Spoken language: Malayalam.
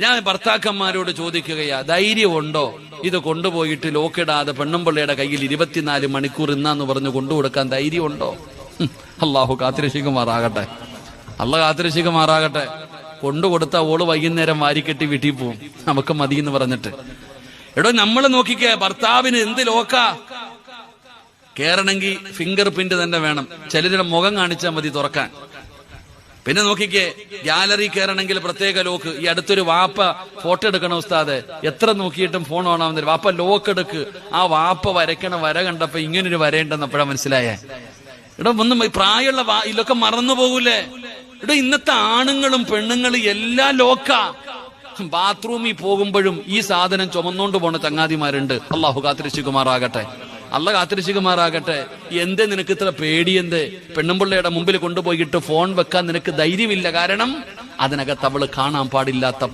ഞാൻ ഭർത്താക്കന്മാരോട് ചോദിക്കുകയാ, ധൈര്യമുണ്ടോ ഇത് കൊണ്ടുപോയിട്ട് ലോക്കിടാതെ പെണ്ണുമ്പിള്ളയുടെ കയ്യിൽ 24 മണിക്കൂർ ഇന്നാന്ന് പറഞ്ഞു കൊണ്ടുകൊടുക്കാൻ ധൈര്യമുണ്ടോ? അള്ളാഹു കാത്തിരക്ഷിക്കുമാറാകട്ടെ, അള്ളാഹ് കാത്തിരക്ഷിക്കുമാറാകട്ടെ. കൊണ്ടുകൊടുത്ത ഓള് വൈകുന്നേരം വാരിക്കെട്ടി വീട്ടിൽ പോവും, നമുക്ക് മതി എന്ന് പറഞ്ഞിട്ട്. എടോ നമ്മൾ നോക്കിക്കേ, ഭർത്താവിന് എന്ത് ലോക്കാ. കേറണമെങ്കിൽ ഫിംഗർ പ്രിന്റ് തന്നെ വേണം, ചിലരുടെ മുഖം കാണിച്ചാൽ മതി തുറക്കാൻ. പിന്നെ നോക്കിക്കേ, ഗാലറി കയറണമെങ്കിൽ പ്രത്യേക ലോക്ക്. ഈ അടുത്തൊരു വാപ്പ ഫോട്ടോ എടുക്കണം ഉസ്താദ്, എത്ര നോക്കിയിട്ടും ഫോൺ ഓണാവുന്നില്ല. വാപ്പ ലോക്ക് എടുക്ക്. ആ വാപ്പ വരയ്ക്കണ വര കണ്ടപ്പോ ഇങ്ങനൊരു വരയുണ്ടെന്ന് അപ്പോഴാ മനസ്സിലായേ. എടോ ഒന്നും പ്രായമുള്ള ഇതൊക്കെ മറന്നു പോകൂലേ? എടോ ഇന്നത്തെ ആണുങ്ങളും പെണ്ണുങ്ങളും എല്ലാം ലോക്കാ. ബാത്റൂമിൽ പോകുമ്പോഴും ഈ സാധനം ചുമന്നോണ്ട് പോണ ചങ്ങാതിമാരുണ്ട്. അള്ളാഹു കാത്തിരക്ഷിക്കുമാറാകട്ടെ, അള്ളാഹ് കാത്തിരക്ഷിക്കുമാറാകട്ടെ. എന്തേ നിനക്ക് ഇത്ര പേടിയെന്തേ? പെണ്ണുമ്പിള്ളയുടെ മുമ്പിൽ കൊണ്ടുപോയിട്ട് ഫോൺ വെക്കാൻ നിനക്ക് ധൈര്യമില്ല. കാരണം അതിനകത്ത് അവള് കാണാൻ പാടില്ലാത്ത